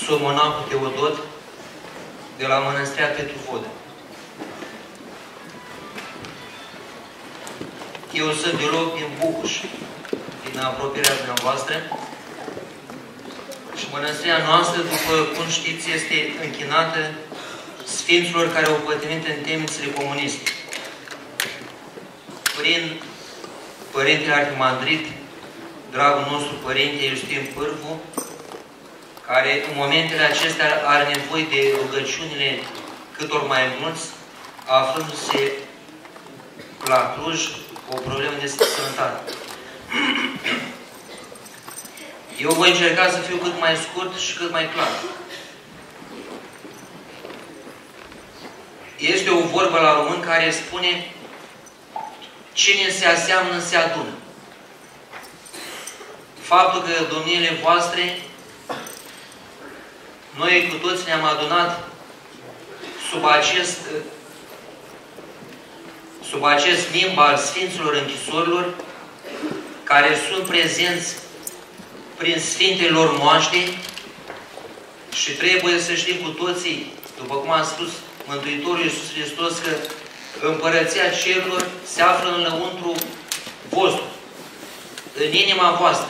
Sunt monahul Teodot de la Mănăstirea Petru Vodă. Eu sunt biolog din Bucuș, din apropierea dumneavoastră. Și mănăstirea noastră, după cum știți, este închinată sfinților care au pătimit în temnițele comuniste. Prin Părintele Arhimandrit, dragul nostru Părinte Iustin Pârvu, care în momentele acestea are nevoie de rugăciunile câtor mai mulți, aflându-se la Cluj cu o problemă de sănătate. Eu voi încerca să fiu cât mai scurt și cât mai clar. Este o vorbă la român care spune: cine se aseamnă, se adună. Faptul că domniile voastre, noi cu toți ne-am adunat sub acest limb al Sfinților Închisorilor, care sunt prezenți prin Sfintele lor moaște, și trebuie să știm cu toții, după cum a spus Mântuitorul Iisus Hristos, că Împărăția Cerurilor se află în lăuntru vostru, în inima voastră.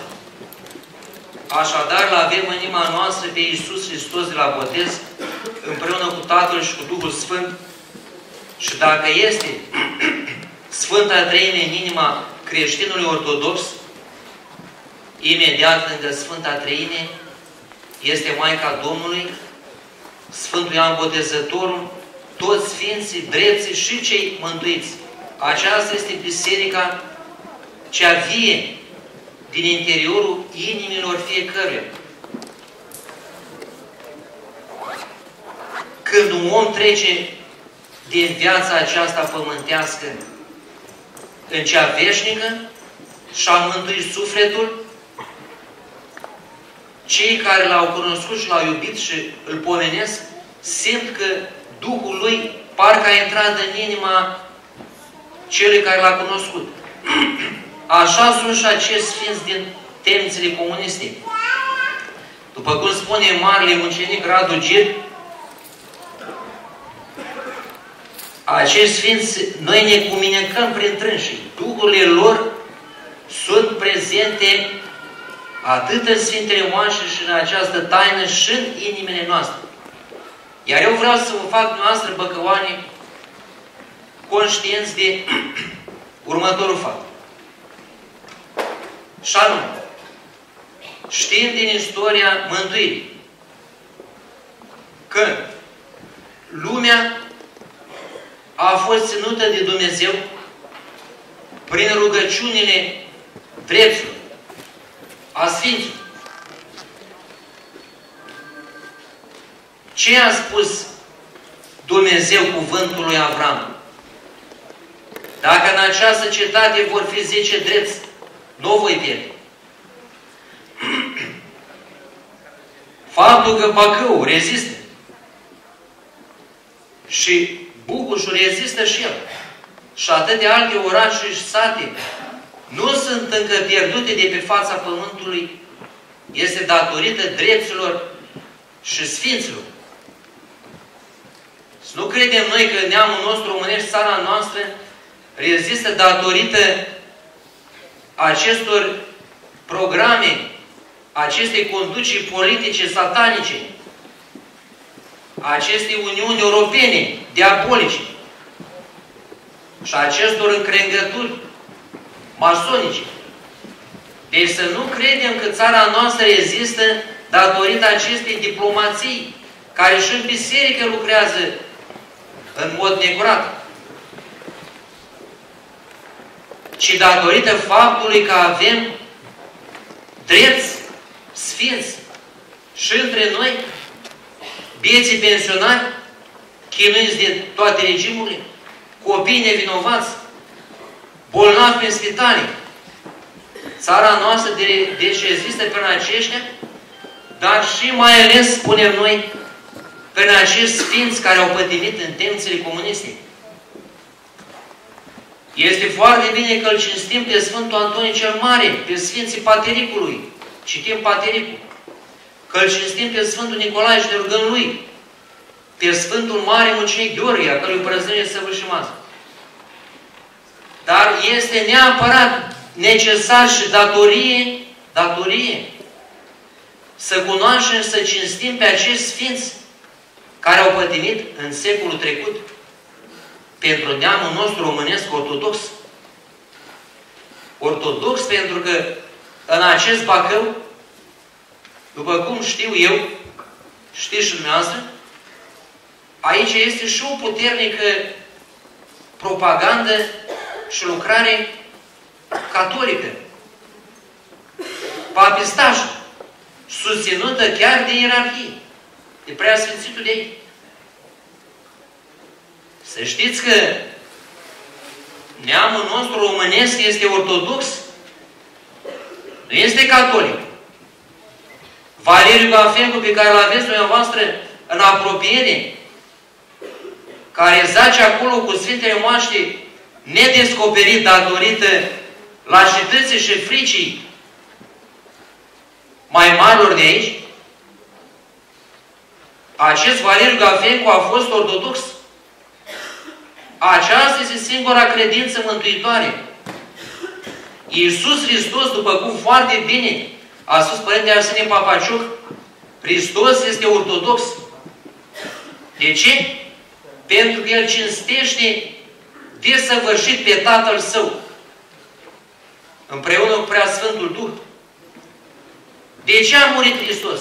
Așadar, l-avem în inima noastră pe Iisus Hristos de la botez, împreună cu Tatăl și cu Duhul Sfânt. Și dacă este Sfânta Treime în inima creștinului ortodox, imediat lângă Sfânta Treime este Maica Domnului, Sfântul Ioan Botezătorul, toți Sfinții, drepții și cei mântuiți. Aceasta este biserica cea vie din interiorul inimilor fiecăruia. Când un om trece din viața aceasta pământească în cea veșnică și-a mântuit sufletul, cei care l-au cunoscut și l-au iubit și îl pomenesc, simt că Duhul lui parcă a intrat în inima celui care l-a cunoscut. Așa sunt și acești sfinți din temnițele comuniste. După cum spune marele mucenic Radu Gir, acești sfinți, noi ne cuminecăm prin trânsii. Duhurile lor sunt prezente atât în Sfintele Moașe și în această taină și în inimile noastre. Iar eu vreau să vă fac dumneavoastră, băcăoane, conștienți de următorul fapt. Și anume, știm din istoria mântuirii că lumea a fost ținută de Dumnezeu prin rugăciunile drepților, a Sfinților. Ce a spus Dumnezeu cuvântul lui Avram? Dacă în această cetate vor fi 10 drepți, nu o voi pierde. Faptul că Bacău rezistă și Bucușul rezistă și el, și atâtea alte orașe și sate nu sunt încă pierdute de pe fața pământului, este datorită drepților și Sfinților. Să nu credem noi că neamul nostru românesc, țara noastră, rezistă datorită acestor programe, acestei conduceri politice satanice, acestei Uniuni Europene diabolice și acestor încrengături masonice. Deci să nu credem că țara noastră există datorită acestei diplomații, care și în biserică lucrează în mod necurat, ci datorită faptului că avem drepți sfinți și între noi, bieții pensionari, chinuiți de toate regimurile, copii nevinovați, bolnavi prin spitale. Țara noastră deci există prin aceștia, dar și mai ales, spunem noi, prin acești sfinți care au pătimit în temnițele comuniste. Este foarte bine că îl cinstim pe Sfântul Antonie cel Mare, pe Sfinții Patericului. Citim Patericul. că îl cinstim pe Sfântul Nicolae și ne rugăm lui, pe Sfântul Mare Mucenic Gheorghe, a cărui prăznire săvârșim azi. Dar este neapărat necesar și datorie să cunoaștem și să cinstim pe acești sfinți care au pătimit în secolul trecut pentru neamul nostru românesc ortodox. Ortodox pentru că în acest Bacău, după cum știu eu, știți și dumneavoastră, aici este și o puternică propagandă și lucrare catolică, papistașă, susținută chiar de ierarhie, de Preasfințitul de ei. Să știți că neamul nostru românesc este ortodox, nu este catolic. Valeriu Gafencu, pe care îl aveți dumneavoastră în apropiere, care zace acolo cu Sfintele Moaște, nedescoperit datorită lașității și fricii mai marilor de aici, acest Valeriu Gafencu a fost ortodox. Aceasta este singura credință mântuitoare. Iisus Hristos, după cum foarte bine a spus Părintele Arsenie Papaciuc, Hristos este ortodox. De ce? Pentru că El cinstește desăvârșit pe Tatăl Său, împreună cu Preasfântul Duh. De ce a murit Hristos?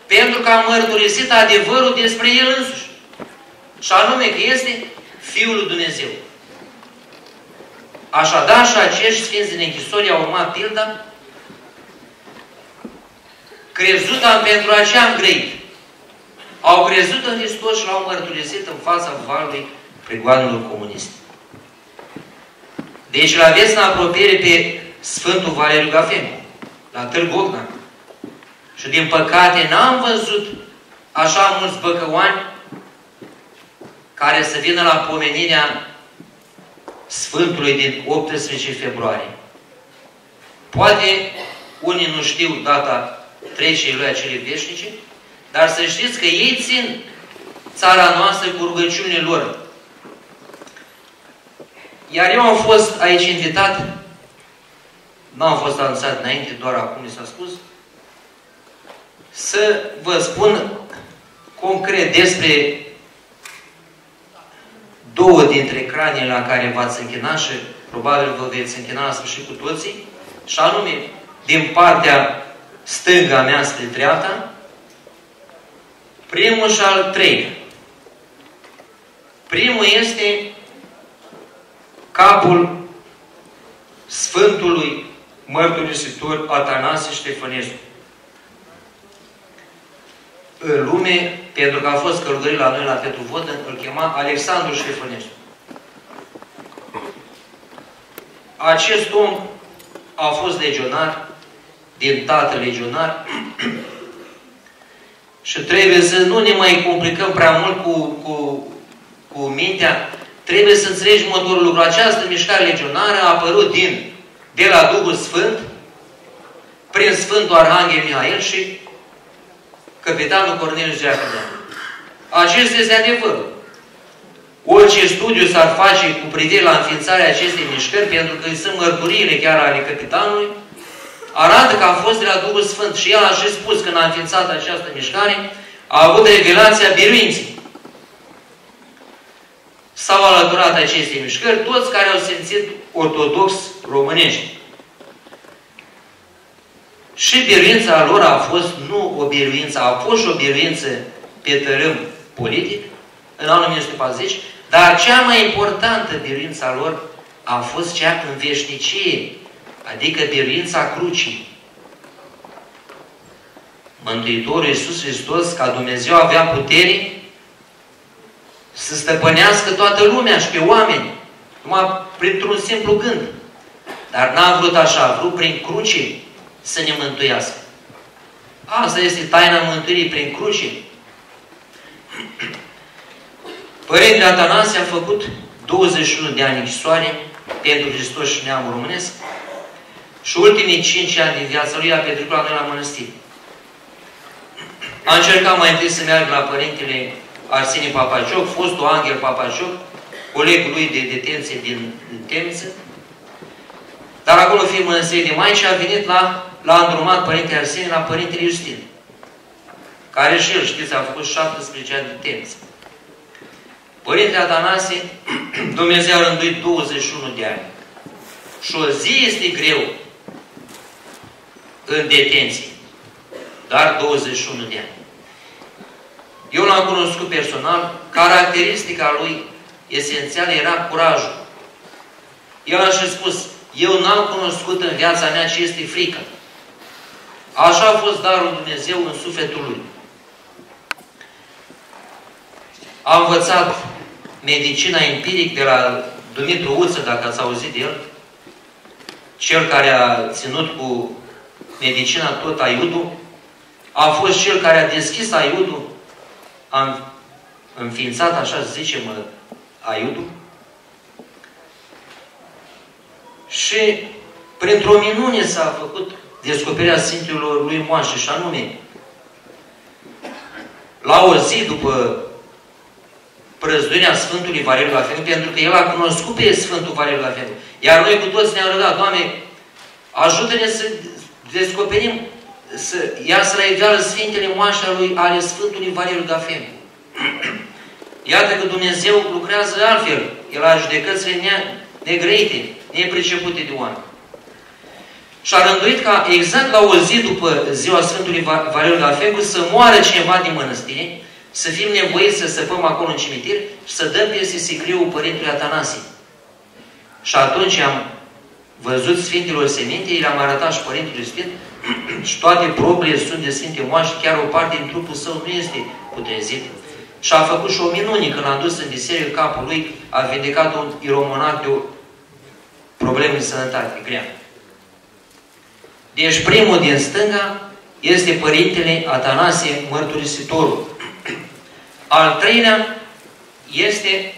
Pentru că a mărturisit adevărul despre El însuși. Și anume că este Fiul lui Dumnezeu. Așadar, și acești sfinți din închisorie au urmat pilda, crezut am pentru aceea am grăit. Au crezut în Hristos și l-au mărturisit în fața valului prigoanelor comuniste. Deci îl aveți în apropiere pe Sfântul Valeriu Gafencu, la Târgu Ocna. Și din păcate n-am văzut așa mulți băcăoani care să vină la pomenirea Sfântului din 18 februarie. Poate unii nu știu data trecerii lui acele veșnice, dar să știți că ei țin țara noastră cu rugăciunile lor. Iar eu am fost aici invitat, nu am fost anunțat înainte, doar acum mi s-a spus, să vă spun concret despre două dintre craniile la care v-ați închinat și probabil vă veți închina la sfârșit cu toții, și anume din partea stânga mea spre dreapta, primul și al treilea. Primul este capul Sfântului Mărturisitor Atanasie Ștefănescu. În lume, pentru că a fost călugărit la noi la Petru Vodă, îl chema Alexandru Ștefănescu. Acest om a fost legionar, din tată legionar, și trebuie să nu ne mai complicăm prea mult cu mintea. Trebuie să înțelegi următorul lucru. Această mișcare legionară a apărut de la Duhul Sfânt, prin Sfântul Arhanghel Mihail și Căpitanul Cornelius Giacomean. Acesta este adevărul. Orice studiu s-ar face cu privire la înființarea acestei mișcări, pentru că sunt mărturiile chiar ale Căpitanului, arată că a fost de la Duhul Sfânt. Și el a și spus că când a înființat această mișcare, a avut revelația biruinței. S-au alăturat acestei mișcări toți care au simțit ortodox românești. Și biruința lor a fost nu o biruință, a fost și o biruință pe tărâm politic, în anul 1940, dar cea mai importantă biruință a lor a fost cea în veșnicie, adică biruința crucii. Mântuitorul Iisus Hristos, ca Dumnezeu, avea putere să stăpânească toată lumea și pe oameni, numai printr-un simplu gând. Dar n-a vrut așa, a vrut prin cruce să ne mântuiască. Asta este taina mântuirii, prin cruce. Părintele Atanasie a făcut 21 de ani închisoare pentru Hristos și neamul românesc și ultimii 5 ani din viața lui a petrecut la noi la mănăstire. A încercat mai întâi să meargă la Părintele Arsenie Papacioc, fostul Anghel Papacioc, colegul lui de detenție din Temniță. Dar acolo, fiind mănăstirii de Maici, a venit l-a îndrumat Părintele Arsenie la Părintele Iustin, care și el, știți, a făcut 17 ani de Temniță. Părintele Atanasie, Dumnezeu a rânduit 21 de ani. Și o zi este greu în detenție, dar 21 de ani. Eu l-am cunoscut personal, caracteristica lui esențială era curajul. El a și spus, eu n-am cunoscut în viața mea ce este frică. Așa a fost darul Dumnezeu în sufletul lui. A învățat medicina empiric de la Dumitru Uță, dacă ați auzit de el, cel care a ținut cu medicina tot aiudul, a fost cel care a deschis aiudul, a înființat, așa zicem, aiudul. Și printr-o minune s-a făcut descoperirea Sfintelor lui Moașe, și anume, la o zi după prăzduirea Sfântului Valeriu la Fenu, pentru că el a cunoscut pe Sfântul Valeriu la Fenu. Iar noi cu toți ne-am rugat, Doamne, ajută-ne să descoperim, să iasă la iveală Sfintele Moașe ale Sfântului Valeriu la Fenu. Iată că Dumnezeu lucrează altfel. El a judecățile negrăite, nepricepute de oameni. Și a rânduit ca exact la o zi după ziua Sfântului Valeriu la Fenu să moară cineva din mănăstire, să fim nevoiți să săpăm acolo în cimitir și să dăm peste sicriul Părintelui Atanasie. Și atunci am văzut Sfintelor Seminte, le-am arătat și Părintelui Sfânt și toate probele sunt de Sfinte Moașe, chiar o parte din trupul său nu este putrezit. Și a făcut și o minune când l-a dus în biserică, capul lui a vindecat un iromonat de o problemă de sănătate grea. Deci primul din stânga este Părintele Atanasie Mărturisitorul. Al treilea este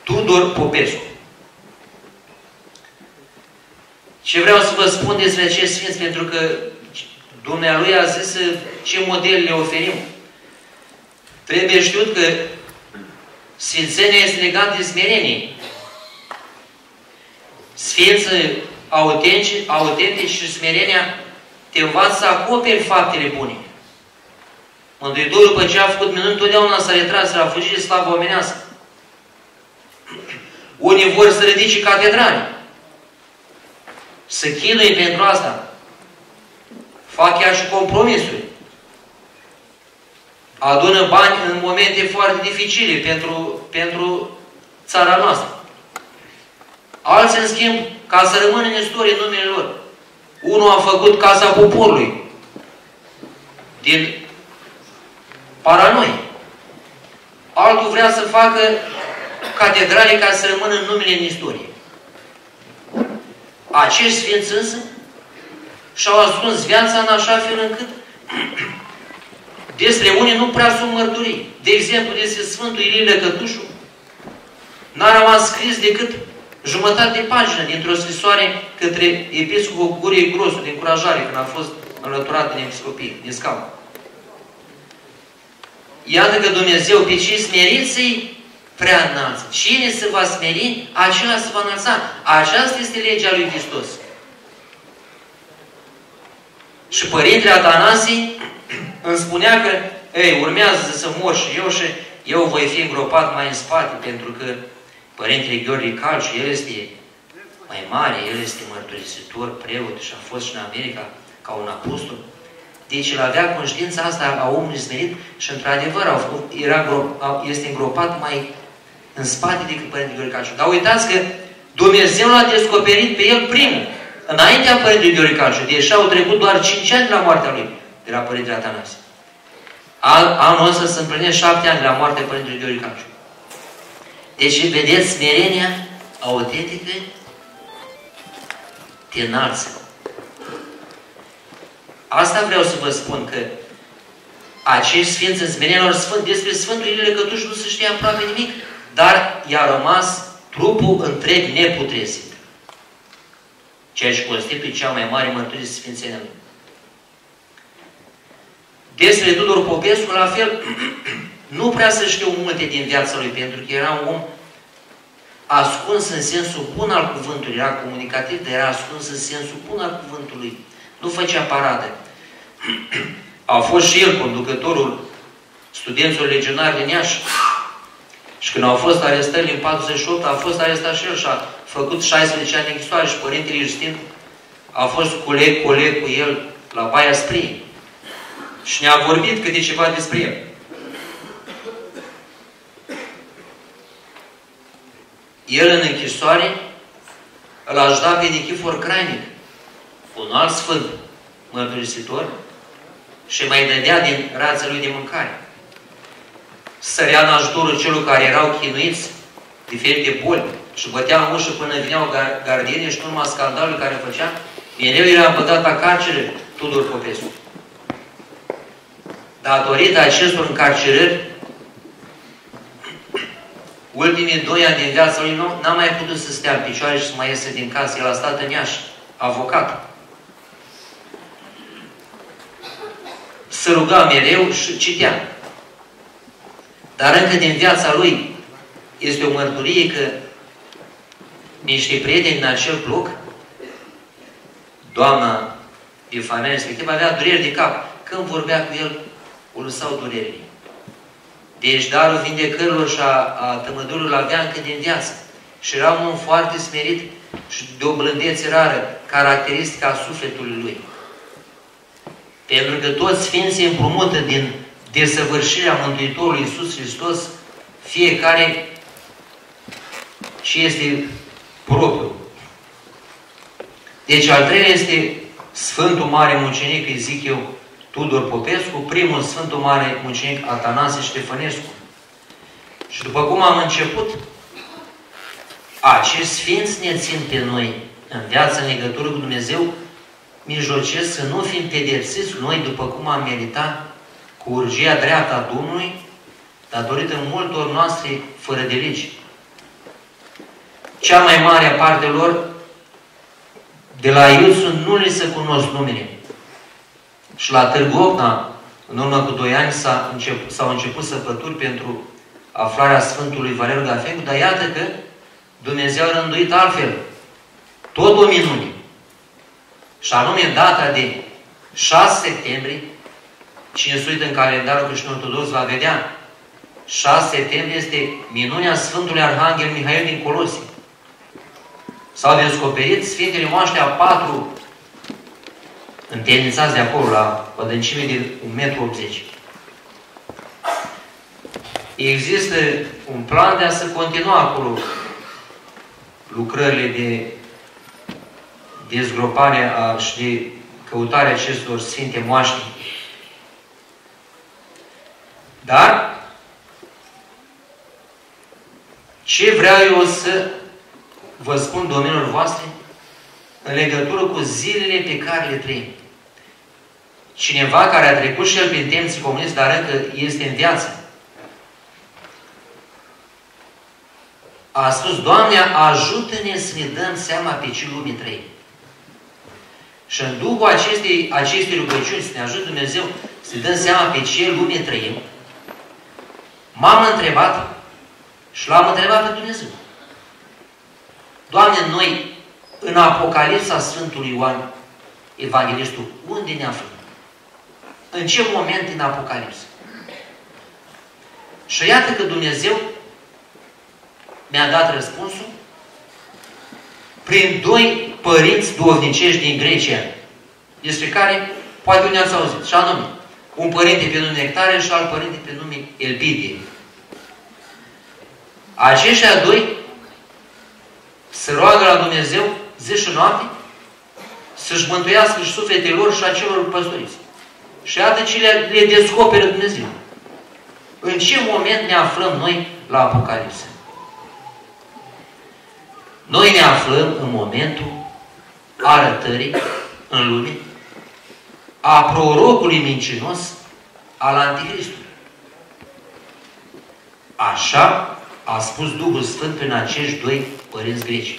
Tudor Popescu. Ce vreau să vă spun despre acești sfinți, pentru că Dumnealui a zis ce model le oferim. Trebuie știut că sfințenia este legată de smerenie. Sfinții autentici și smerenia te învață să acoperi faptele bune. Mântuitorul, după ce a făcut minuni, totdeauna s-a retras, s-a fugit de slavă omenească. Unii vor să ridice catedrale, să chinuie pentru asta. Fac chiar și compromisuri. Adună bani în momente foarte dificile pentru țara noastră. Alții, în schimb, ca să rămână în istorie numele lor. Unul a făcut Casa Poporului din paranoie. Altul vrea să facă catedrale ca să rămână în numele în istorie. Acești sfinți însă și-au ascuns viața în așa fel încât despre unii nu prea sunt mărturii. De exemplu, despre Sfântul Ilie Lăcătușu n-a rămas scris decât jumătate de pagină dintr-o scrisoare către episcopul Guriei Grosu, de încurajare, când a fost înlăturat din episcopie, din scaun. Iată că Dumnezeu pe cei smeriți prea înalță. Cine se va smeri, acela se va înălța. Aceasta este legea lui Hristos. Și Părintele Atanasie îmi spunea că, ei, urmează să mor și eu voi fi îngropat mai în spate, pentru că Părintele Gheorghe Calciu, el este mai mare, el este mărturisitor, preot și a fost și în America ca un apostol. Deci el avea conștiința asta a omului smerit și într-adevăr este îngropat mai în spate decât Părintele Gheorghe Calciu. Dar uitați că Dumnezeu l-a descoperit pe el primul, înaintea Părintelui Gheorghe Calciu, deși au trecut doar 5 ani de la moartea lui, de la Părintele Atanasie. Anul ăsta se împlinesc 7 ani de la moartea Părintelui Gheorghe Calciu. Deci, vedeți, smerenia autentică te înalță. Asta vreau să vă spun, că acești sfinți în smerenia lor sfânt, despre Sfântul Ilie Lăcătuș nu se știa aproape nimic, dar i-a rămas trupul întreg neputrezit. Ceea ce constituie cea mai mare mărturie sfințenia lui. Despre Tudor Popescu, la fel, nu prea să știu multe din viața lui, pentru că era un om ascuns în sensul bun al cuvântului, era comunicativ, dar era ascuns în sensul bun al cuvântului. Nu făcea paradă. A fost și el conducătorul studenților legionari din Iași. Și când au fost arestări în 48, a fost arestat și el și a făcut 16 ani de închisoare și Părintele Justin a fost coleg cu el la Baia Sprie. Și ne-a vorbit câte ceva despre el. El în închisoare îl ajuta pe Nichifor Crainic, un alt sfânt mărturisitor, și mai dădea din rața lui de mâncare. Sărea în ajutorul celor care erau chinuiți, diferite boli, și bătea în ușă până vineau gardieni și în urma scandalului care făcea, mereu era băgat la carceră Tudor Popescu. Datorită acestor încarcerări, ultimii 2 ani din viața lui n-a mai putut să stea în picioare și să mai iese din casă. El a stat în Iași, avocat. Se ruga mereu și citea. Dar încă din viața lui este o mărturie că niște prieteni din acel bloc, doamna Epifania respectiv, avea dureri de cap. Când vorbea cu el, o lăsau durerile. Deci darul vindecărilor și a tămădurilor avea încă din viață. Și era un om foarte smerit și de o blândețe rară, caracteristică a sufletului lui. Pentru că toți sfinții împrumută din desăvârșirea Mântuitorului Iisus Hristos, fiecare ce este propriu. Deci al treilea este Sfântul Mare Mucenic, îi zic eu, Tudor Popescu, primul Sfântul Mare Mucenic Atanasie Ștefănescu. Și după cum am început, acești sfinți ne țin pe noi în viața, în legătură cu Dumnezeu, mijlocesc să nu fim pedepsiți noi după cum am meritat cu urgia dreaptă a Domnului, datorită multor noastre fără de legi. Cea mai mare parte lor, de la Iuțu, nu li se cunosc numele. Și la Târgu Ocna, în urmă cu 2 ani, s-au început săpături pentru aflarea Sfântului Valeriu Gafencu, dar iată că Dumnezeu a rânduit altfel. Tot o minune. Și anume data de 6 septembrie, cine se uită în calendarul creștin ortodox va vedea, 6 septembrie este minunea Sfântului Arhanghel Mihail din Colosie. S-au descoperit Sfintele Moaște a 4 întemnițați de acolo, la o adâncime de 1,80 m. Există un plan de a se continua acolo lucrările de dezgropare și de căutarea acestor Sfinte Moaște. Dar ce vreau eu să vă spun, domnilor voastre, în legătură cu zilele pe care le trăim. Cineva care a trecut și el prin temții comuniste, dar încă este în viață, a spus: Doamne, ajută-ne să ne dăm seama pe ce lume trăim. Și în duhul acestei rugăciuni, să ne ajute Dumnezeu să ne dăm seama pe ce lume trăim, m-am întrebat și l-am întrebat pe Dumnezeu. Doamne, noi, în Apocalipsa Sfântului Ioan Evanghelistul, unde ne aflăm? În ce moment în Apocalipsă? Și iată că Dumnezeu mi-a dat răspunsul prin 2 părinți duhovnicești din Grecia, despre care poate unii ați auzit, și anume, un părinte pe nume Nectarie și alt părinte pe nume Elpidie. Aceștia 2 se roagă la Dumnezeu zi și noapte să-și mântuiască și sufletele lor și a celor păstoriți. Și iată ce le descoperă Dumnezeu. În ce moment ne aflăm noi la Apocalipsă? Noi ne aflăm în momentul arătării în lume a prorocului mincinos al Anticristului. Așa a spus Duhul Sfânt prin acești 2 părinți greci.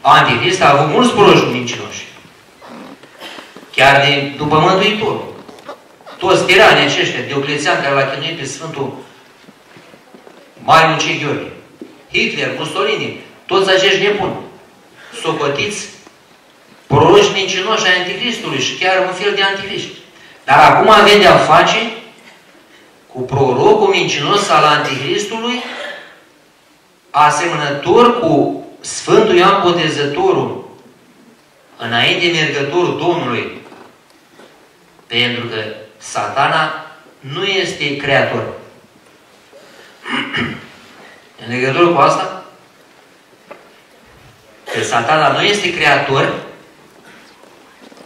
Anticrist a avut mulți proroci mincinoși. chiar după Mântuitorul. Toți tiranii aceștia, Dioclețian, care l-a chinuit pe Sfântul Mare Mucenic Gheorghe, Hitler, Mussolini, toți acești nebuni, socotiți proroși mincinoși ai Anticristului și chiar un fel de anticrist. Dar acum avem de-a face cu prorocul mincinos al Anticristului, asemănător cu Sfântul Ioan Botezătorul, înainte mergătorul Domnului. Pentru că Satana nu este creator. În legătură cu asta, că Satana nu este creator,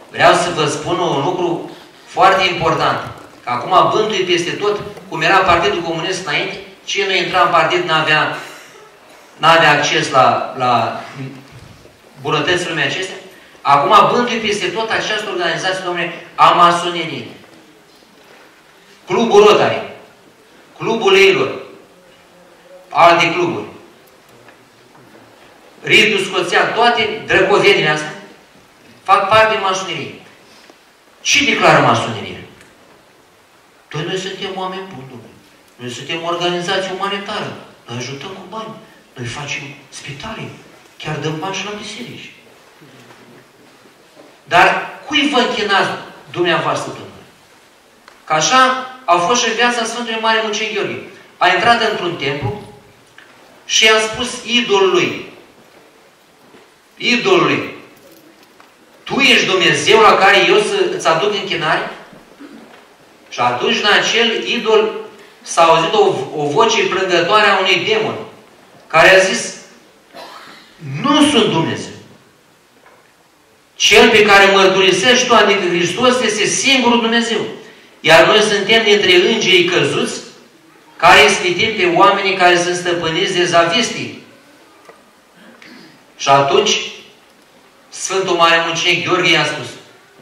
vreau să vă spun un lucru foarte important. Că acum bântui peste tot, cum era Partidul Comunist înainte, cine nu intra în partid n-avea acces la bunătățile lumii acestea. Acum bântui peste tot această organizație, domnule, a masoneriei. Clubul Rotary, Clubul Leilor, alte cluburi, Ritul Scoțian, toate drăcovenile astea fac parte din masonerie. Ce declară masoneria? Noi suntem oameni buni, domnule. Noi suntem o organizație umanitară. Noi ajutăm cu bani. Noi facem spitale. Chiar dăm bani și la biserici. Dar cui vă închinați dumneavoastră, domnule? Că așa a fost și în viața Sfântului Mare Mucenic Gheorghe. A intrat într-un templu și a spus idolului, tu ești Dumnezeu la care eu îți aduc închinare? Și atunci în acel idol s-a auzit o voce plângătoare a unui demon care a zis, nu sunt Dumnezeu. Cel pe care mărturisești tu, adică Hristos, este singurul Dumnezeu. Iar noi suntem dintre îngerii căzuți care ispitim pe oamenii care sunt stăpâniți de zavistii. Și atunci Sfântul Mare Mucenic Gheorghe i-a spus,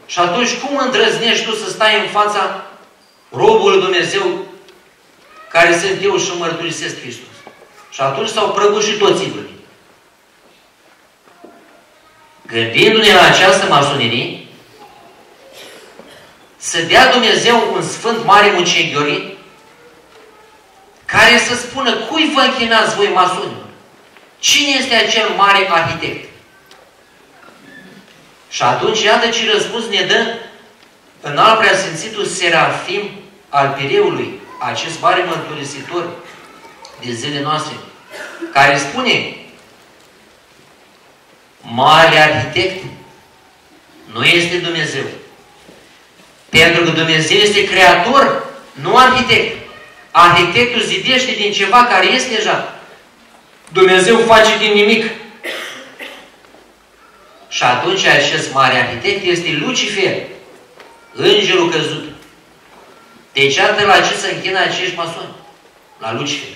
și atunci cum îndrăznești tu să stai în fața robul lui Dumnezeu care sunt eu și mărturisesc Hristos? Și atunci s-au prăbușit toți idolii. Gândindu-ne la această masonerie, să dea Dumnezeu un Sfânt Mare Mucenic Gheorghe care să spună cui vă închinați voi masonilor? Cine este acel mare arhitect? Și atunci, iată ce răspuns ne dă în al preasfințitul Serafim al Pireului, acest mare mărturisitor de zilele noastre, care spune, mare arhitect nu este Dumnezeu. Pentru că Dumnezeu este creator, nu arhitect. Arhitectul zidește din ceva care este deja. Dumnezeu face din nimic. Și atunci acest mare arhitect este Lucifer, îngerul căzut. Deci atât la ce se închină acești masoni? La Lucifer.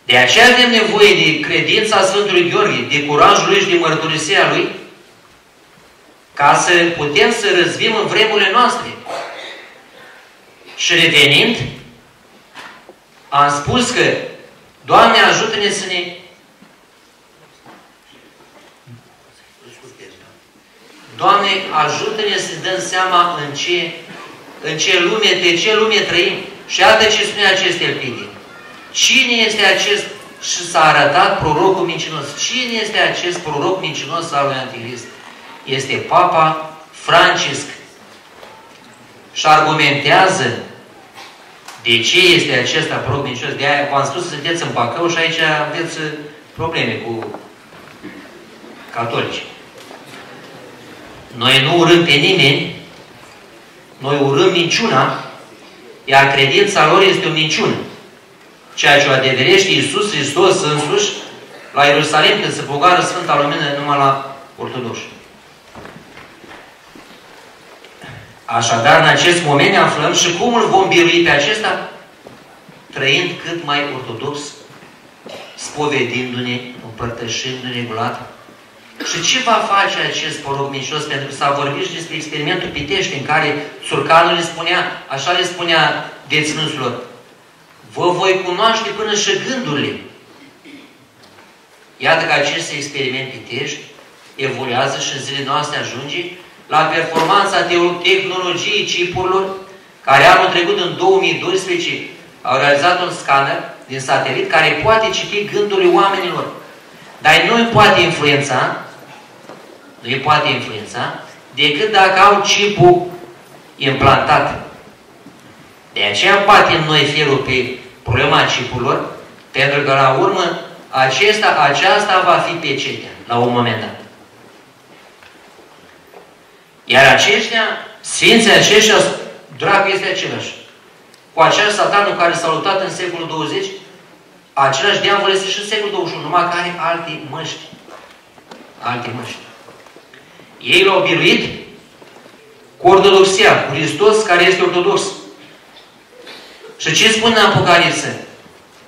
De aceea avem nevoie de credința Sfântului Gheorghe, de curajul lui și de mărturisirea lui, ca să putem să răzbim în vremurile noastre. Și revenind, am spus că, Doamne, ajută-ne să ne... Doamne, ajută-ne să dăm seama în ce lume, de ce lume trăim. Și iată ce spune acest Elpidie. Cine este acest, și s-a arătat prorocul mincinos, cine este acest proroc mincinos al lui Antichrist? Este Papa Francisc. Și argumentează de ce este acesta proroc mincinos. De aia v-am spus să sunteți în Bacău și aici aveți probleme cu catolici. Noi nu urâm pe nimeni, noi urâm minciuna, iar credința lor este o minciună. Ceea ce o adeverește Iisus Hristos însuși la Ierusalim când se pogară Sfânta Lumină numai la ortodoxi. Așadar, în acest moment ne aflăm și cum îl vom birui pe acesta? Trăind cât mai ortodox, spovedindu-ne, împărtășindu-ne regulat. Și ce va face acest proroc mincinos? Pentru că s-a vorbit și despre experimentul Pitești, în care Țurcanul le spunea, așa le spunea deținuților, vă voi cunoaște până și gândurile. Iată că acest experiment Pitești evoluează și în zilele noastre ajunge la performanța tehnologiei chipurilor, care anul trecut, în 2012, au realizat un scanner din satelit care poate citi gândurile oamenilor. Dar nu îi poate influența, decât dacă au chipul implantat. De aceea batem noi ferul pe problema chipurilor, pentru că la urmă aceasta va fi pecetea la un moment dat. Iar aceștia, sfinții aceștia, dragul este același. Cu același satanul care s-a luptat în secolul 20, același diavol este și în secolul 21, numai că are alte măști. Alte măști. Ei l-au biruit cu ortodoxia, cu Hristos care este ortodox. Și ce spune în Apocalipsă?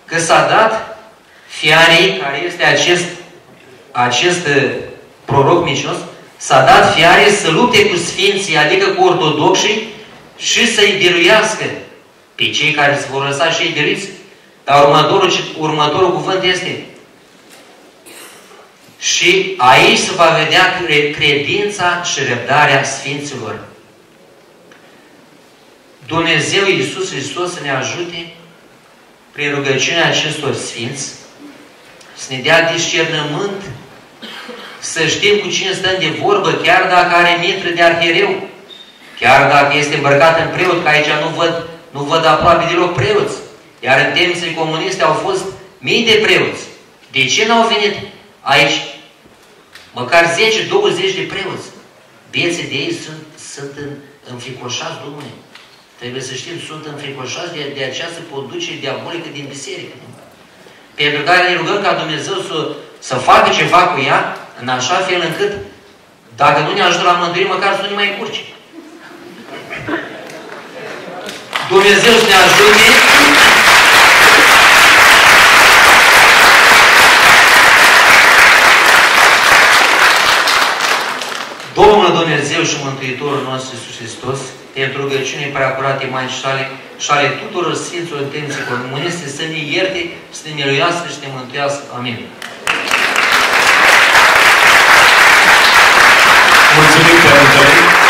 Că s-a dat fiarei, care este acest proroc mincinos, s-a dat fiarei să lupte cu sfinții, adică cu ortodoxii, și să-i biruiască pe cei care se vor lăsa și ei biruiți. Dar următorul cuvânt este: și aici se va vedea credința și răbdarea sfinților. Dumnezeu Iisus Hristos să ne ajute prin rugăciunea acestor sfinți, să ne dea discernământ, să știm cu cine stăm de vorbă, chiar dacă are mitră de arhiereu, chiar dacă este îmbrăcat în preot, că aici nu văd aproape deloc preoți. Iar în temnițele comuniste au fost mii de preoți. De ce n-au venit aici măcar 10-20 de preoți? Vieții de ei sunt înfricoșați, Dom'le. Trebuie să știm, sunt înfricoșați de această conducere diabolică din biserică. Pentru care ne rugăm ca Dumnezeu să facă ceva cu ea, în așa fel încât, dacă nu ne ajută la mântuire, măcar să nu ne mai încurce. Dumnezeu să ne ajute. Domnul Dumnezeu și Mântuitorul nostru Iisus Hristos, pentru rugăciune preacurate Maicii sale și ale tuturor Sfinților în temnițe comuniste, să ne ierte, să ne miluiască și să ne mântuiască. Amin. Mulțumim, Părintele.